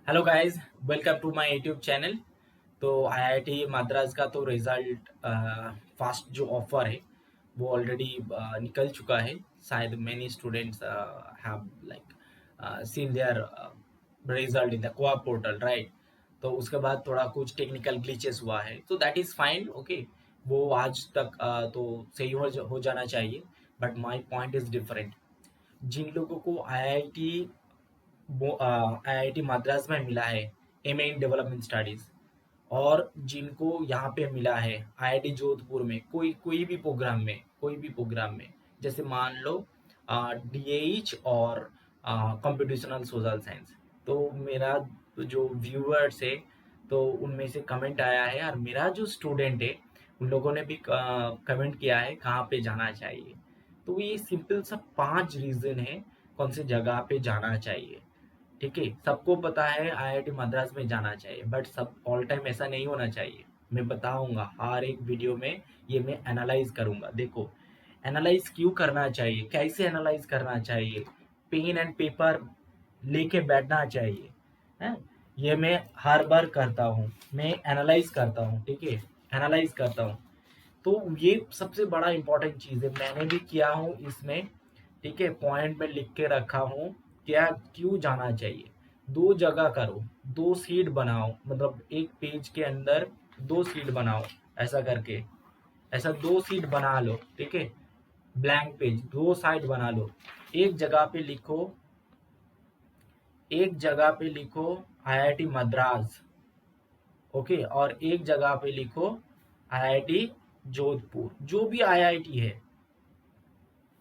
Hello guys, welcome to my YouTube channel. तो IIT Madras का तो रिजल्ट फास्ट जो ऑफर है वो ऑलरेडी निकल चुका है। शायद many students have like seen their result in the कोआ पोर्टल, राइट। तो उसके बाद थोड़ा कुछ टेक्निकल ग्लिचेस हुआ है, तो दैट इज़ फाइन, ओके। वो आज तक तो सही हो जाना चाहिए। But my point is different. जिन लोगों को आईआईटी वो आईआईटी मद्रास में मिला है एमए इन डेवलपमेंट स्टडीज, और जिनको यहाँ पे मिला है आईआईटी जोधपुर में कोई भी प्रोग्राम में जैसे मान लो डीएच और कंप्यूटेशनल सोशल साइंस। तो मेरा जो व्यूअर्स है, तो उनमें से कमेंट आया है, और मेरा जो स्टूडेंट है उन लोगों ने भी कमेंट किया है कहाँ पे जाना चाहिए। तो ये सिंपल सा 5 रीजन है कौन सी जगह पे जाना चाहिए। ठीक है, सबको पता है आईआईटी मद्रास में जाना चाहिए, बट सब ऑल टाइम ऐसा नहीं होना चाहिए। मैं बताऊंगा हर एक वीडियो में, ये मैं एनालाइज करूंगा। देखो, एनालाइज क्यों करना चाहिए, कैसे एनालाइज करना चाहिए, पेन एंड पेपर लेके बैठना चाहिए, है। ये मैं हर बार करता हूँ, मैं एनालाइज करता हूँ, ठीक है, एनालाइज करता हूँ। तो ये सबसे बड़ा इंपॉर्टेंट चीज़ है, मैंने भी किया हूँ इसमें। ठीक है, पॉइंट में लिख के रखा हूँ क्या क्यों जाना चाहिए। दो जगह करो, दो सीट बनाओ, मतलब एक पेज के अंदर दो सीट बनाओ, ऐसा करके, ऐसा दो सीट बना लो, ठीक है। ब्लैंक पेज दो साइड बना लो। एक जगह पे लिखो, एक जगह पे लिखो आईआईटी मद्रास, ओके, और एक जगह पे लिखो आईआईटी जोधपुर। जो भी आईआईटी है,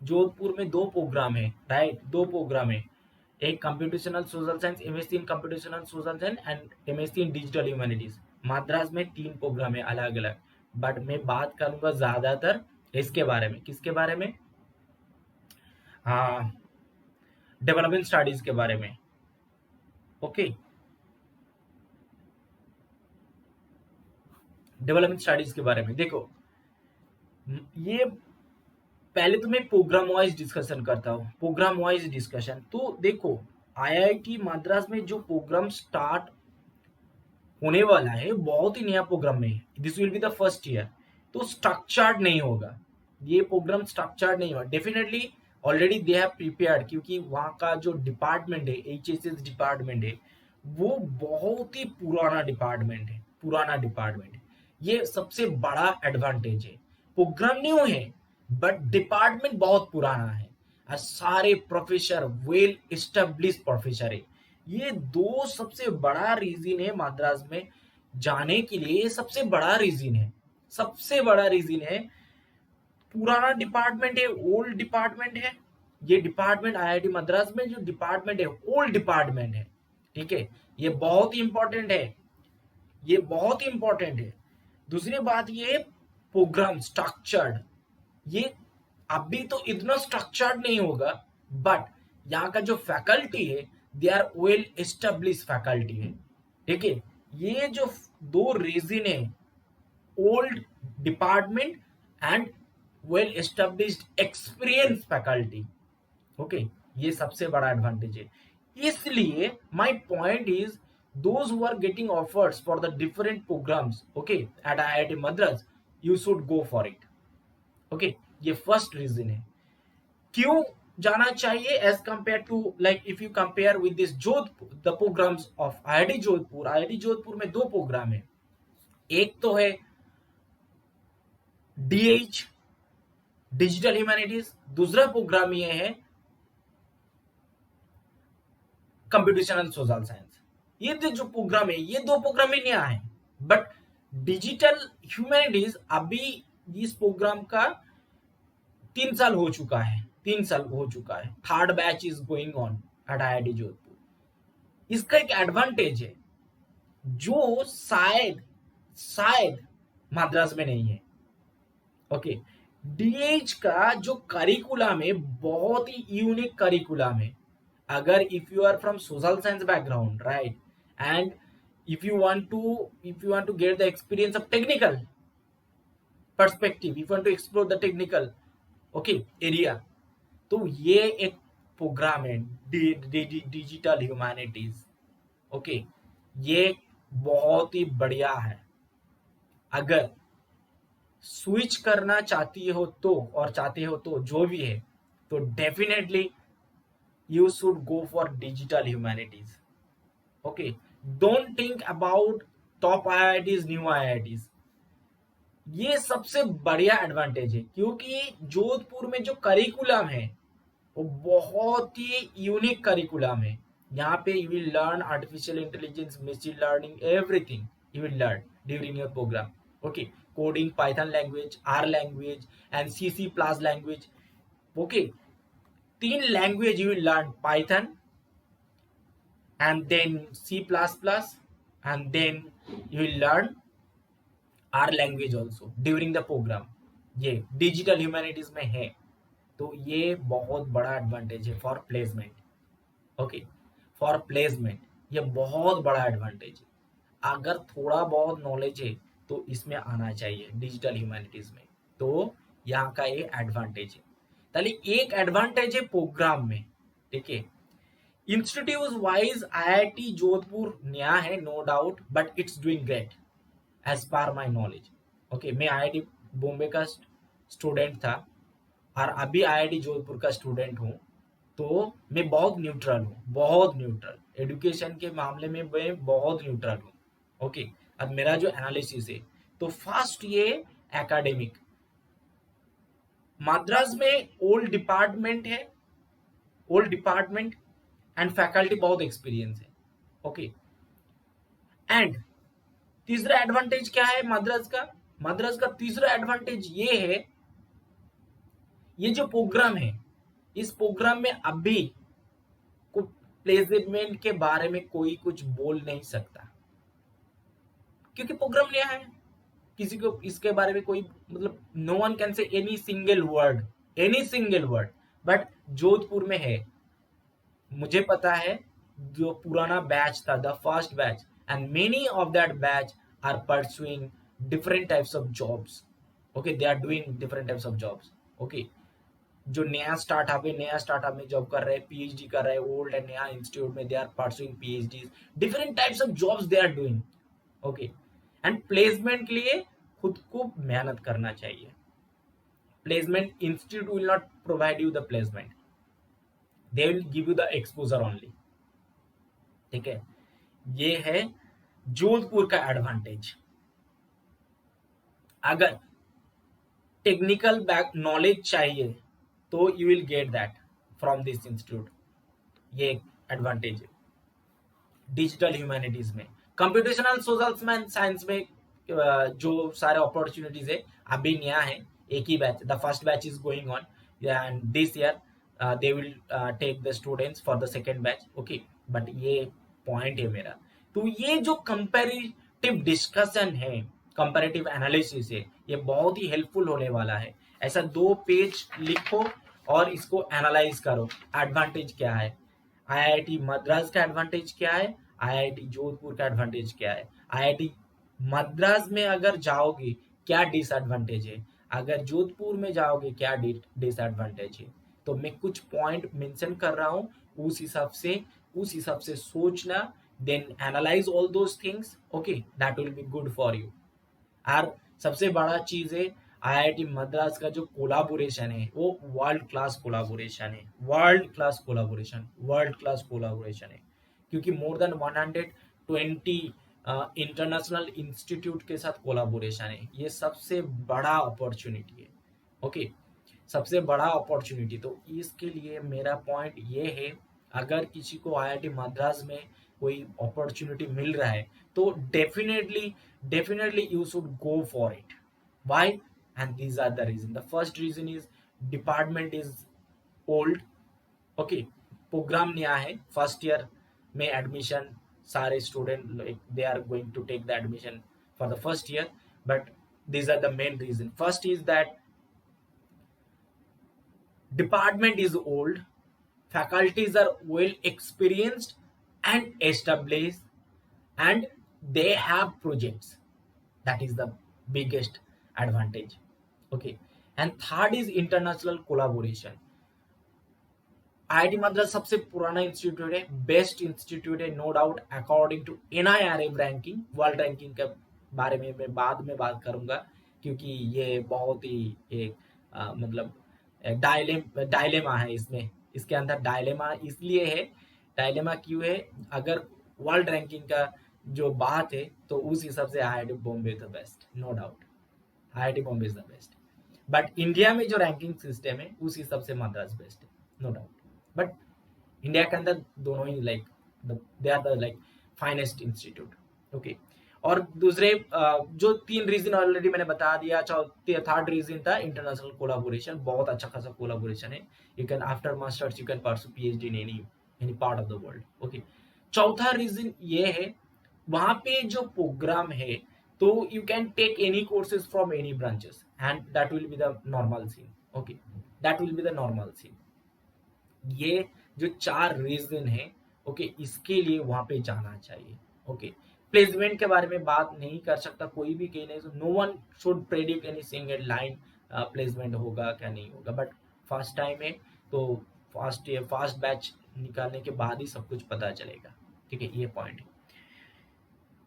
जोधपुर में दो प्रोग्राम है, राइट, दो प्रोग्राम है। एक computational social science, MSc in computational social science and MSc in digital humanities. Madras में तीन प्रोग्राम है अलग अलग। बट मैं बात करूंगा ज्यादातर इसके बारे में, किसके बारे में, हाँ, डेवलपमेंट स्टडीज के बारे में, ओके। डेवलपमेंट स्टडीज के बारे में देखो, ये पहले तो मैं प्रोग्राम वाइज डिस्कशन करता हूँ, प्रोग्राम वाइज डिस्कशन। तो देखो, आईआईटी मद्रास में जो प्रोग्राम स्टार्ट होने वाला है बहुत ही नया प्रोग्राम में, this will be the first year. तो स्ट्रक्चर्ड नहीं होगा, ये प्रोग्राम स्ट्रक्चर्ड नहीं होगा definitely. Already they have prepared, क्योंकि वहाँ का जो डिपार्टमेंट है, एचएसएस डिपार्टमेंट है, वो बहुत ही पुराना डिपार्टमेंट है, पुराना डिपार्टमेंट है। ये सबसे बड़ा एडवांटेज है। प्रोग्राम न्यू है, बट डिपार्टमेंट बहुत पुराना है, और सारे प्रोफेसर वेल एस्टेब्लिश प्रोफेसर है। ये दो सबसे बड़ा रीजन है मद्रास में जाने के लिए, ये सबसे बड़ा रीजन है, सबसे बड़ा रीजन है। पुराना डिपार्टमेंट है, ओल्ड डिपार्टमेंट है। ये डिपार्टमेंट आईआईटी मद्रास में जो डिपार्टमेंट है, ओल्ड डिपार्टमेंट है, ठीक है। ये बहुत ही इंपॉर्टेंट है, ये बहुत ही इंपॉर्टेंट है। दूसरी बात, ये प्रोग्राम स्ट्रक्चर्ड, ये अभी तो इतना स्ट्रक्चर्ड नहीं होगा, बट यहाँ का जो फैकल्टी है, they are well establish faculty है, ठीक है। ये जो दो रीजन है, old department and well established experience faculty, okay, ये सबसे बड़ा एडवांटेज है। इसलिए my point is, those who are getting offers for the different programs, okay, at IIT Madras, you should go for it, okay। ये first reason है क्यों जाना चाहिए, as compare to, like if you compare with this Jodhpur, the programs of IIT Jodhpur. IIT Jodhpur में दो program है, एक तो है डीएच डिजिटल ह्यूमैनिटीज, दूसरा प्रोग्राम ये है कंप्यूटेशनल सोशल साइंस। ये जो प्रोग्राम है, ये दो प्रोग्राम ही नया है, बट डिजिटल ह्यूमैनिटीज अभी इस प्रोग्राम का 3 साल हो चुका है, 3 साल हो चुका है, third batch is going on eight IIT Jodhpur. इसका एक एडवांटेज है जो शायद शायद मद्रास में नहीं है, ओके। डीएच का जो करिकुलम है, बहुत ही यूनिक करिकुलम है। अगर if you are from social science background, right, and if you want to get the experience of technical perspective, if you want to explore the technical, okay, area, तो ये एक programme है digital humanities, okay, ये बहुत ही बढ़िया है। अगर switch करना चाहती हो तो, और चाहते हो तो, जो भी है, तो definitely you should go for digital humanities. Okay, don't think about top IITs, new IITs. ये सबसे बढ़िया एडवांटेज है, क्योंकि जोधपुर में जो करिकुलम है वो बहुत ही यूनिक करिकुलम है। यहाँ पे you will learn artificial intelligence, machine learning, everything you will learn during your program. Okay, coding, Python language, R language and C C plus language. Okay, तीन language you will learn, Python and then C++, and then you will learn R language also during the program। ये digital humanities में है, तो ये बहुत बड़ा advantage है for placement. Okay, for placement ये बहुत बड़ा एडवांटेज है। अगर थोड़ा बहुत नॉलेज है तो इसमें आना चाहिए डिजिटल ह्यूमैनिटीज में, तो यहाँ का ये एडवांटेज है। ताली एक एडवांटेज है प्रोग्राम में, ठीक है। इंस्टीट्यूट वाइज आईआईटी जोधपुर नया है, no doubt, but it's doing great as per my knowledge. Okay, मैं आईआईटी बॉम्बे का स्टूडेंट था और अभी आईआईटी जोधपुर का स्टूडेंट हूँ, तो मैं बहुत न्यूट्रल हूँ, बहुत न्यूट्रल एजुकेशन के मामले में मैं बहुत न्यूट्रल हूँ। ओके, अब मेरा जो एनालिसिस है, तो फर्स्ट ये एकेडमिक, मद्रास में ओल्ड डिपार्टमेंट है, ओल्ड डिपार्टमेंट एंड फैकल्टी बहुत एक्सपीरियंस है। ओके, एंड तीसरा एडवांटेज क्या है मद्रास का? मद्रास का तीसरा एडवांटेज ये है, ये जो प्रोग्राम है, इस प्रोग्राम में अभी प्लेसमेंट के बारे में कोई कुछ बोल नहीं सकता, क्योंकि प्रोग्राम नया है। किसी को इसके बारे में कोई, मतलब no one can say any single word, any single word, but Jodhpur में है। मुझे पता है, जो पुराना बैच था, the first batch, and many of that batch are pursuing different types of jobs. Okay, they are doing different types of jobs. Okay, जो नया स्टार्टअप है, नया स्टार्टअप में जॉब कर रहे हैं, पीएचडी कर रहे हैं, ओल्ड एंड नया इंस्टीट्यूट में they are pursuing PhD, different types of jobs they are doing. Okay, and placement के लिए खुद को मेहनत करना चाहिए। Placement institute will not provide you the placement, they will give you the exposure only. ठीक है, ये है जोधपुर का एडवांटेज। अगर टेक्निकल बैक नॉलेज चाहिए तो you will get that from this institute, ये एडवांटेज है। डिजिटल ह्यूमैनिटीज में, कंप्यूटेशनल सोशल साइंस में जो सारे अपॉर्चुनिटीज है अभी नया है, एक ही batch, the first batch is going on and this year they will take the students for the second batch. Okay, but ये पॉइंट है मेरा। तो ये जो कंपेरेटिव डिस्कशन है, कंपेरेटिव एनालिसिस है, ये बहुत ही हेल्पफुल होने वाला है। ऐसा 2 पेज लिखो और इसको एनालाइज करो, एडवांटेज क्या है, आईआईटी मद्रास का एडवांटेज क्या है, आईआईटी जोधपुर का एडवांटेज क्या है, आईआईटी मद्रास में अगर जाओगे क्या डिसएडवांटेज है, अगर जोधपुर में जाओगे क्या डिसएडवांटेज है। तो मैं कुछ पॉइंट मेंशन कर रहा हूँ, उस हिसाब से सोचना, then analyse all those things. Okay, that will be good for you. और सबसे बड़ा चीज है, आईआईटी मद्रास का जो कोलाबोरेशन है वो वर्ल्ड क्लास कोलाबोरेशन है, world class collaboration, world class collaboration है। क्योंकि मोर देन 120 इंटरनेशनल इंस्टीट्यूट के साथ कोलाबोरेशन है, ये सबसे बड़ा अपॉर्चुनिटी है। ओके, सबसे बड़ा अपॉर्चुनिटी। तो इसके लिए मेरा पॉइंट ये है, अगर किसी को आईआईटी मद्रास में कोई अपॉर्चुनिटी मिल रहा है तो definitely you should go for it. Why? And these are the reason. The first reason is department is old. Okay, program नया है, फर्स्ट ईयर में एडमिशन सारे student they are going to take the admission for the first year, but these are the main reason. First is that department is old, faculties are well experienced and established, and they have projects. That is the biggest advantage. Okay, and third is international collaboration. IIT Madras सबसे पुराना institute है, best institute है, no doubt, according to NIRF ranking, world ranking के बारे में मैं बाद में बात करूंगा, क्योंकि ये बहुत ही एक मतलब डायलेमा है इसमें, इसके अंदर डायलेमा इसलिए है, डायलेमा क्यों है, अगर वर्ल्ड रैंकिंग का जो बात है तो उस हिसाब से IIT Bombay the best, no doubt, IIT Bombay is the best, but India में जो रैंकिंग सिस्टम है उस हिसाब से मद्रास बेस्ट है, नो डाउट, बट इंडिया के अंदर दोनों ही like they are the like finest institute, okay. और दूसरे जो तीन रीजन ऑलरेडी मैंने बता दिया, थर्ड रीजन था इंटरनेशनल कोलाबोरेशन, बहुत अच्छा खासा कोलाबोरेशन है, you can after masters you can pursue PhD in any part of the world, okay. चौथा रीजन ये है, वहां पे जो प्रोग्राम है तो you can take any courses from any branches and that will be the normal scene, okay, that will be the normal scene. ये जो चार रीजन है, ओके, इसके लिए वहां पे जाना चाहिए, ओके। प्लेसमेंट के बारे में बात नहीं कर सकता कोई भी, कहीं नहीं, no one should predict any single line placement होगा क्या नहीं होगा, बट फर्स्ट टाइम है तो फर्स्ट बैच निकालने के बाद ही सब कुछ पता चलेगा, ठीक है, ये पॉइंट है।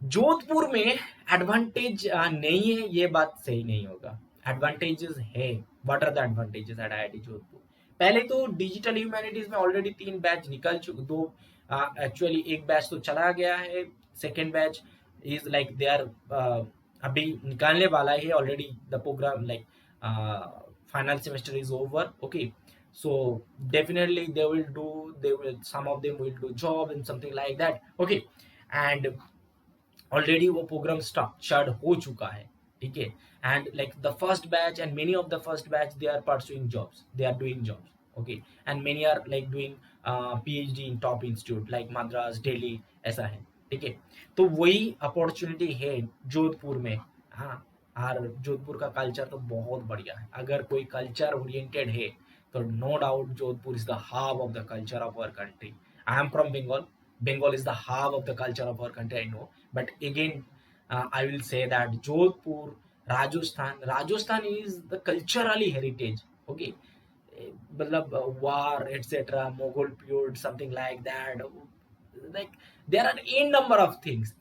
जोधपुर में एडवांटेज नहीं है, ये बात सही नहीं होगा, एडवांटेजेस है। What are the advantages at IIT Jodhpur? पहले तो डिजिटल ह्यूमैनिटीज में ऑलरेडी 3 बैच निकल चुके, दो एक्चुअली एक बैच तो चला गया है, second batch is like they are अभी निकालने वाला है already, the program like final semester is over, okay, so definitely they will some of them will do job and something like that, okay, and already वो program structured हो चुका है, ठीक है, and like the first batch and many of the first batch they are pursuing jobs, they are doing jobs, okay, and many are like doing PhD in top institute like Madras, Delhi, ऐसा है, ठीक है। तो वही अपॉर्चुनिटी है जोधपुर में, हाँ, और जोधपुर का कल्चर तो बहुत बढ़िया है, अगर कोई कल्चर ओरिएंटेड है तो no doubt Jodhpur is the hub of the culture of our country. I am from Bengal, Bengal is the hub of the culture of our country, I know. But again, I will say that Jodhpur, Rajasthan is the culturally heritage. Okay, मतलब war, etc., Mughal period, something like that. Like there are a number of things,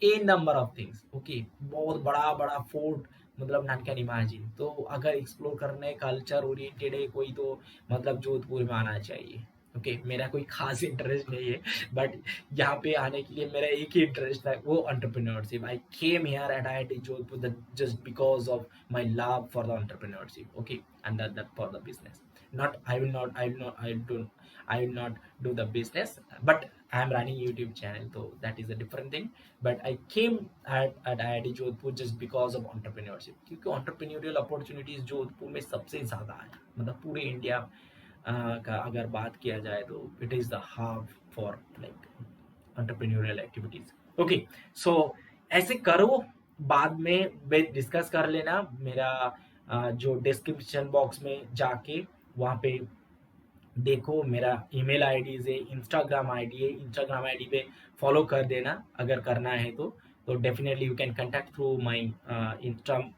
Okay, बहुत बड़ा बड़ा fort, मतलब none can imagine. तो अगर explore करने culture oriented है कोई तो मतलब जोधपुर में आना चाहिए, ओके। मेरा कोई खास इंटरेस्ट नहीं है, बट यहाँ पे आने के लिए मेरा एक ही इंटरेस्ट था, वो entrepreneurship. I came here eight IIT Jodhpur just because of my love for the entrepreneurship, okay, and that for the business. Not, I will not do the business, but I am running YouTube channel, so that is a different thing. But I came at IIT Jodhpur just because of entrepreneurship, क्योंकि entrepreneurial opportunities Jodhpur में सबसे ज़्यादा है, मतलब पूरे India का अगर बात किया जाए तो it is the hub for like entrepreneurial activities, okay. So ऐसे करो, बाद में डिस्कस कर लेना, मेरा जो डिस्क्रिप्शन बॉक्स में जाके वहाँ पे देखो, मेरा ईमेल आईडीज है, इंस्टाग्राम आईडी है, इंस्टाग्राम आईडी पे फॉलो कर देना अगर करना है तो definitely you can contact through my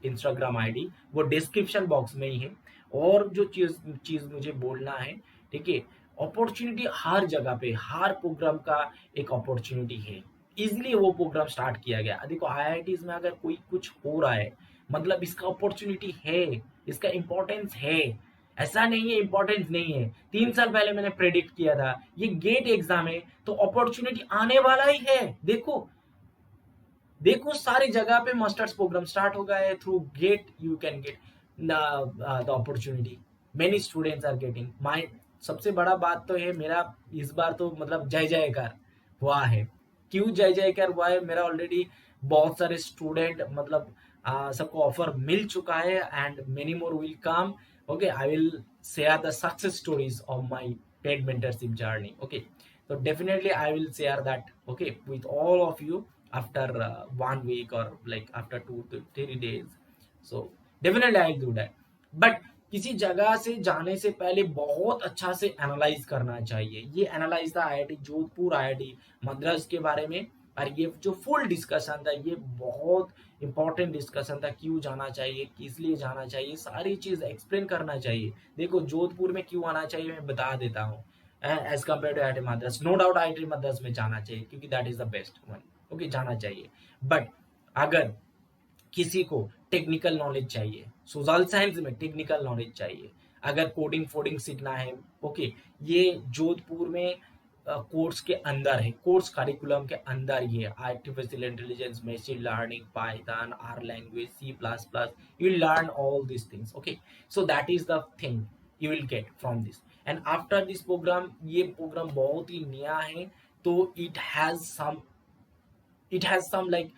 Instagram ID, वो डिस्क्रिप्शन बॉक्स में ही है। और जो चीज़ मुझे बोलना है, ठीक है, अपॉर्चुनिटी हर जगह पे, हर प्रोग्राम का एक अपॉर्चुनिटी है, इसलिए वो प्रोग्राम स्टार्ट किया गया। देखो आईआईटीज में अगर कोई कुछ हो रहा है मतलब इसका अपॉर्चुनिटी है, इसका इम्पोर्टेंस है, ऐसा नहीं है इम्पोर्टेंस नहीं है। 3 साल पहले मैंने प्रेडिक्ट किया था ये गेट एग्जाम है तो अपॉर्चुनिटी आने वाला ही है। देखो देखो सारी जगह पे मास्टर्स प्रोग्राम स्टार्ट हो गया है, through GATE you can get the opportunity, many students are getting my. सबसे बड़ा बात तो है मेरा इस बार तो मतलब जय जयकार हुआ है। क्यों जय जयकार हुआ है? मेरा ऑलरेडी बहुत सारे स्टूडेंट मतलब सबको ऑफर मिल चुका है and many more will come, okay, I will share the success stories of my paid mentorship journey, okay, so definitely I will share that, okay, with all of you after 1 week or like after 2 to 3 days, so definitely I'll do that, but किसी जगह से जाने से पहले बहुत अच्छा से analyse करना चाहिए। ये एनालाइज था आईआईटी जोधपुर, आईआईटी मद्रास के बारे में, और ये जो फुल डिस्कशन था ये बहुत इंपॉर्टेंट डिस्कशन था। क्यों जाना चाहिए, किस लिए जाना चाहिए, सारी चीज एक्सप्लेन करना चाहिए। देखो जोधपुर में क्यों आना चाहिए मैं बता देता हूँ। As compare to IIT Madras. No doubt IIT Madras में जाना चाहिए क्योंकि that is the best one, okay, जाना चाहिए। बट अगर किसी को टेक्निकल नॉलेज चाहिए, सोशल साइंस में टेक्निकल नॉलेज चाहिए, अगर कोडिंग फोडिंग सीखना है, ओके, ये जोधपुर में कोर्स के अंदर है, कोर्स करिकुलम के अंदर ये artificial intelligence, machine learning, Python, R language, C++, you will learn all these things, okay, so that is the thing you will get from this। and after this program, ये programme बहुत ही नया है, तो it has some like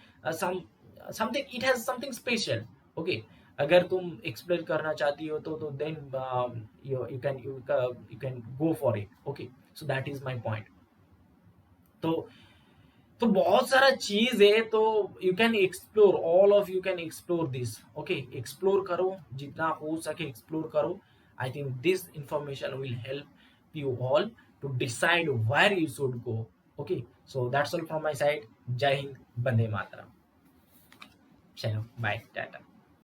something, it has something special, okay। अगर तुम explore करना चाहती हो तो then you can go for it, okay, so that is my point। तो बहुत सारा चीज है, तो you can explore, all of you can explore this, okay, explore करो, जितना हो सके एक्सप्लोर करो। I think this information will help you all to decide where you should go, okay. So that's all from my side. जय हिंद, वंदे मातरम। चलो bye, Tata.